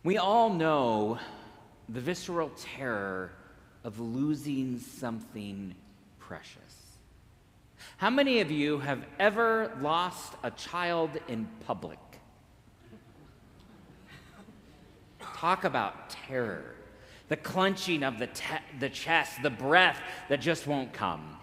We all know the visceral terror of losing something precious. How many of you have ever lost a child in public? Talk about terror. The clenching of the chest, the breath that just won't come.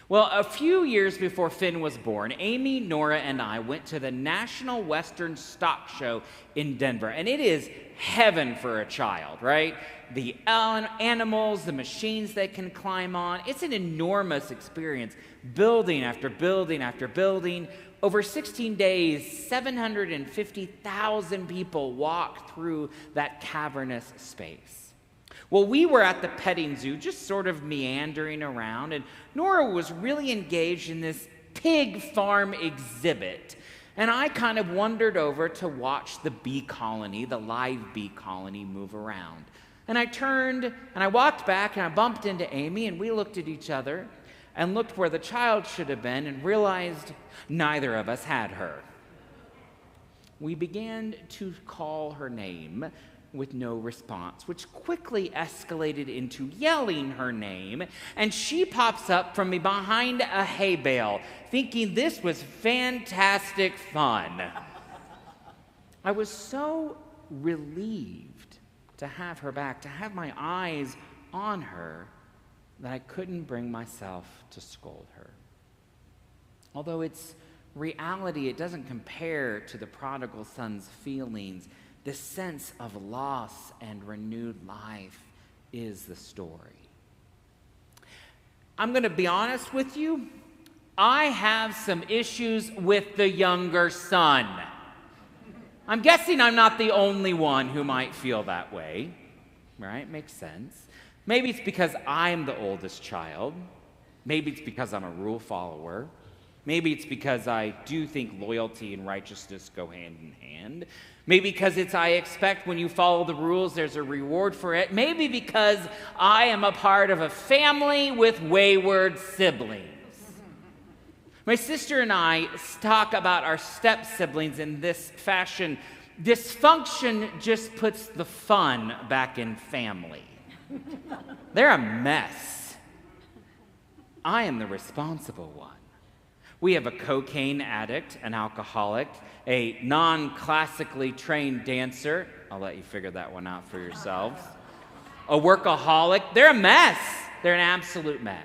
Well, a few years before Finn was born, Amy, Nora, and I went to the National Western Stock Show in Denver. And it is heaven for a child, right? The animals, the machines they can climb on. It's an enormous experience, building after building after building. Over 16 days, 750,000 people walked through that cavernous space. Well, we were at the petting zoo, just sort of meandering around, and Nora was really engaged in this pig farm exhibit. And I kind of wandered over to watch the bee colony, the live bee colony, move around. And I turned, and I walked back, and I bumped into Amy, and we looked at each other, and looked where the child should have been, and realized neither of us had her. We began to call her name, with no response, which quickly escalated into yelling her name, and she pops up from behind a hay bale, thinking this was fantastic fun. I was so relieved to have her back, to have my eyes on her, that I couldn't bring myself to scold her. Although it's reality, it doesn't compare to the prodigal son's feelings. This sense of loss and renewed life is the story. I'm going to be honest with you. I have some issues with the younger son. I'm guessing I'm not the only one who might feel that way, right? Makes sense. Maybe it's because I'm the oldest child. Maybe it's because I'm a rule follower. Maybe it's because I do think loyalty and righteousness go hand in hand. Maybe because I expect when you follow the rules, there's a reward for it. Maybe because I am a part of a family with wayward siblings. My sister and I talk about our step-siblings in this fashion. Dysfunction just puts the fun back in family. They're a mess. I am the responsible one. We have a cocaine addict, an alcoholic, a non-classically trained dancer. I'll let you figure that one out for yourselves. A workaholic. They're a mess. They're an absolute mess.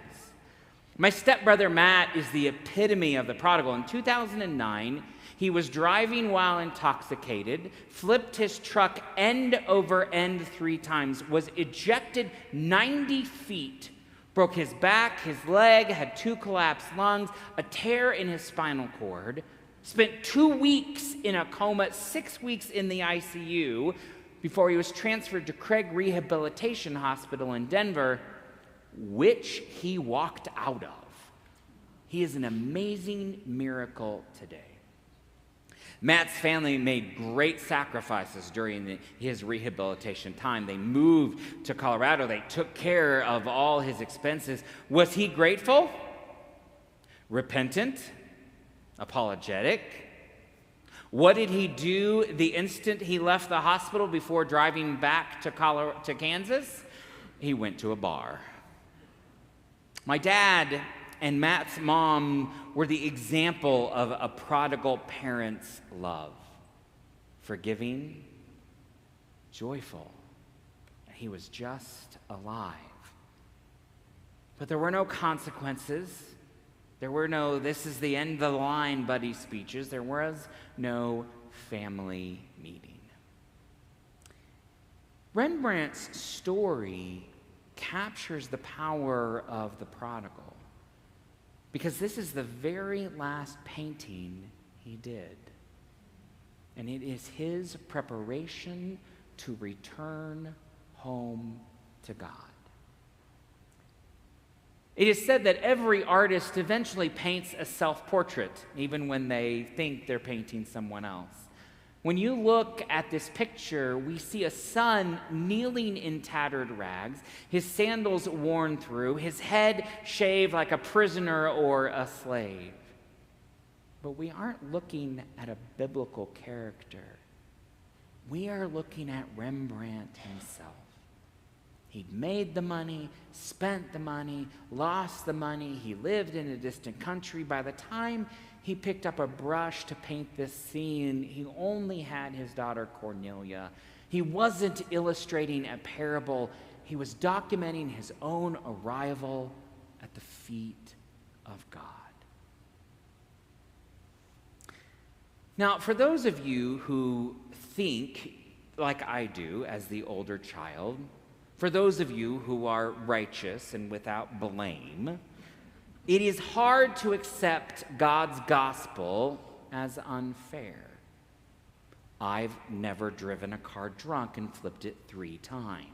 My stepbrother Matt is the epitome of the prodigal. In 2009, he was driving while intoxicated, flipped his truck end over end 3 times, was ejected 90 feet, broke his back, his leg, had 2 collapsed lungs, a tear in his spinal cord, spent 2 weeks in a coma, 6 weeks in the ICU before he was transferred to Craig Rehabilitation Hospital in Denver, which he walked out of. He is an amazing miracle today. Matt's family made great sacrifices during his rehabilitation time. They moved to Colorado. They took care of all his expenses. Was he grateful? Repentant? Apologetic? What did he do the instant he left the hospital before driving back to Kansas? He went to a bar. My dad and Matt's mom were the example of a prodigal parent's love. Forgiving, joyful. He was just alive. But there were no consequences. There were no, this is the end of the line, buddy speeches. There was no family meeting. Rembrandt's story captures the power of the prodigal, because this is the very last painting he did. And it is his preparation to return home to God. It is said that every artist eventually paints a self-portrait, even when they think they're painting someone else. When you look at this picture, we see a son kneeling in tattered rags, his sandals worn through, his head shaved like a prisoner or a slave. But we aren't looking at a biblical character. we are looking at Rembrandt himself. He'd made the money, spent the money, lost the money. He lived in a distant country. By the time he picked up a brush to paint this scene, he only had his daughter Cornelia. He wasn't illustrating a parable. He was documenting his own arrival at the feet of God. Now, for those of you who think, like I do, as the older child, for those of you who are righteous and without blame, it is hard to accept God's gospel as unfair. I've never driven a car drunk and flipped it 3 times.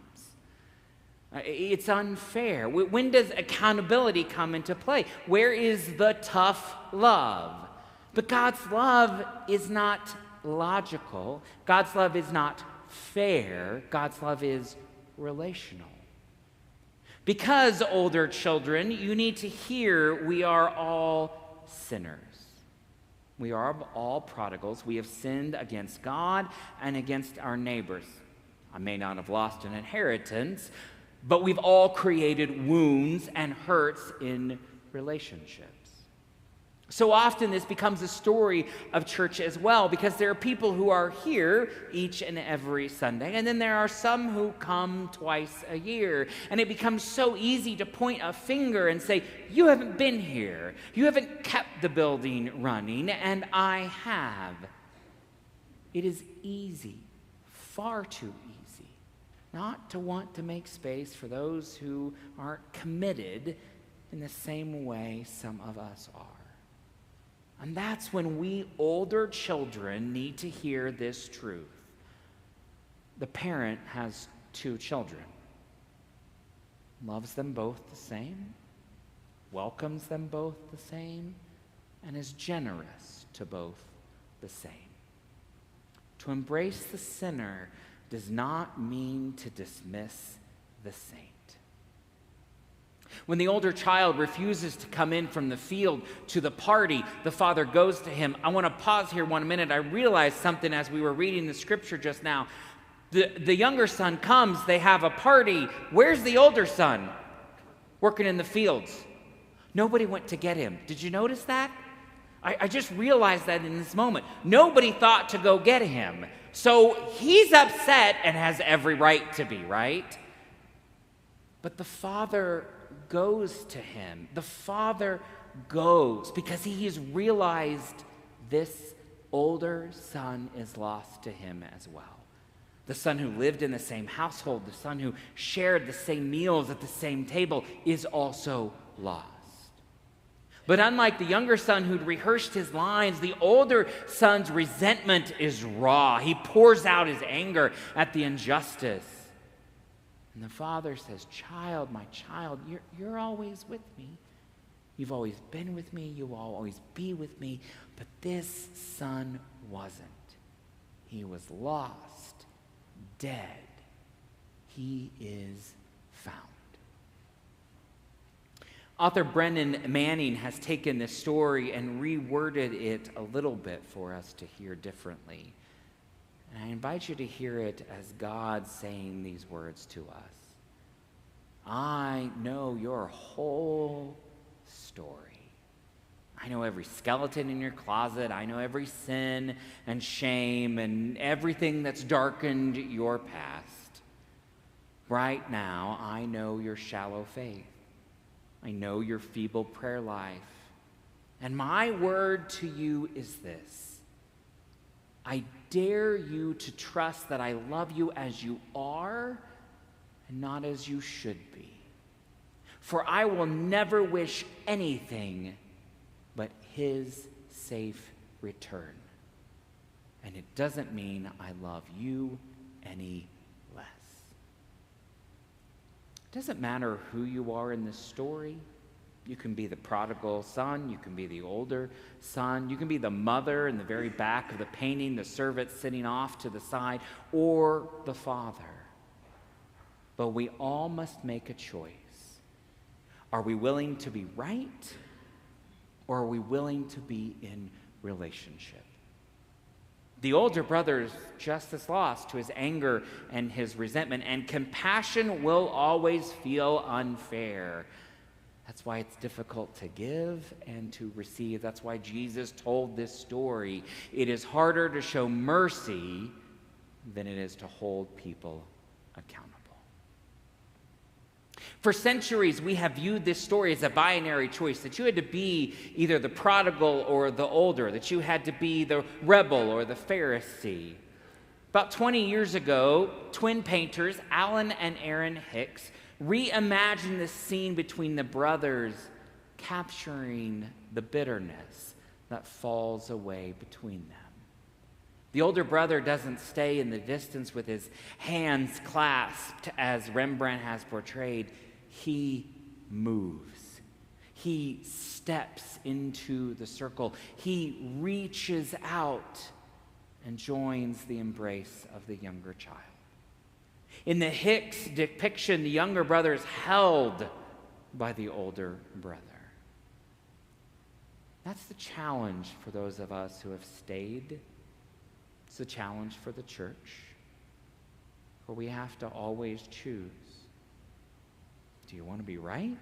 It's unfair. When does accountability come into play? Where is the tough love? But God's love is not logical. God's love is not fair. God's love is relational. Because, older children, you need to hear we are all sinners. We are all prodigals. We have sinned against God and against our neighbors. I may not have lost an inheritance, but we've all created wounds and hurts in relationships. So often this becomes a story of church as well, because there are people who are here each and every Sunday, and then there are some who come twice a year. And it becomes so easy to point a finger and say, you haven't been here, you haven't kept the building running, and I have. It is easy, far too easy, not to want to make space for those who aren't committed in the same way some of us are. And that's when we older children need to hear this truth. The parent has 2 children, loves them both the same, welcomes them both the same, and is generous to both the same. To embrace the sinner does not mean to dismiss the saint. When the older child refuses to come in from the field to the party, the father goes to him. I want to pause here 1 minute. I realized something as we were reading the scripture just now. The younger son comes, they have a party. Where's the older son? Working in the fields. Nobody went to get him. Did you notice that? I just realized that in this moment. Nobody thought to go get him. So he's upset and has every right to be, right? But the father goes to him. The father goes because he has realized this older son is lost to him as well. The son who lived in the same household, the son who shared the same meals at the same table is also lost. But unlike the younger son who'd rehearsed his lines, the older son's resentment is raw. He pours out his anger at the injustice. And the father says, child, my child, you're always with me. You've always been with me. You will always be with me. But this son wasn't. He was lost, dead. He is found. Author Brennan Manning has taken this story and reworded it a little bit for us to hear differently. And I invite you to hear it as God saying these words to us. I know your whole story. I know every skeleton in your closet. I know every sin and shame and everything that's darkened your past. Right now, I know your shallow faith. I know your feeble prayer life. And my word to you is this. I dare you to trust that I love you as you are and not as you should be. For I will never wish anything but his safe return. And it doesn't mean I love you any less. It doesn't matter who you are in this story. You can be the prodigal son. You can be the older son. You can be the mother in the very back of the painting, the servant sitting off to the side, or the father. But we all must make a choice. Are we willing to be right, or are we willing to be in relationship? The older brother is just as lost to his anger and his resentment, and compassion will always feel unfair. That's why it's difficult to give and to receive. That's why Jesus told this story. It is harder to show mercy than it is to hold people accountable. For centuries, we have viewed this story as a binary choice, that you had to be either the prodigal or the older, that you had to be the rebel or the Pharisee. About 20 years ago, twin painters Alan and Aaron Hicks reimagined this scene between the brothers, capturing the bitterness that falls away between them. The older brother doesn't stay in the distance with his hands clasped as Rembrandt has portrayed. He moves. He steps into the circle. He reaches out and joins the embrace of the younger child. In the Hicks depiction, the younger brother is held by the older brother. That's the challenge for those of us who have stayed. It's a challenge for the church, where we have to always choose. Do you want to be right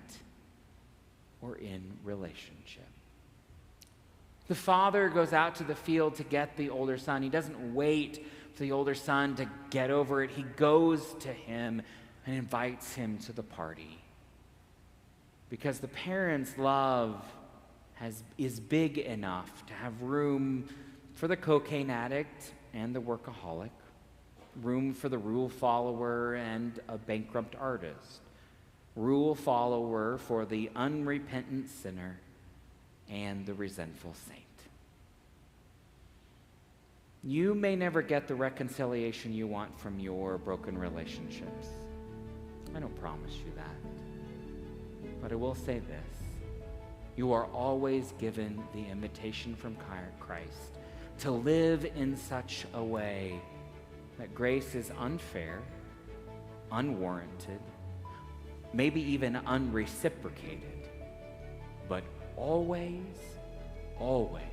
or in relationship? The father goes out to the field to get the older son. He doesn't wait for the older son to get over it. He goes to him and invites him to the party. Because the parents' love is big enough to have room for the cocaine addict and the workaholic, room for the rule follower and a bankrupt artist, rule follower for the unrepentant sinner and the resentful saint. You may never get the reconciliation you want from your broken relationships. I don't promise you that. But I will say this. You are always given the invitation from Christ to live in such a way that grace is unfair, unwarranted, maybe even unreciprocated, but always, always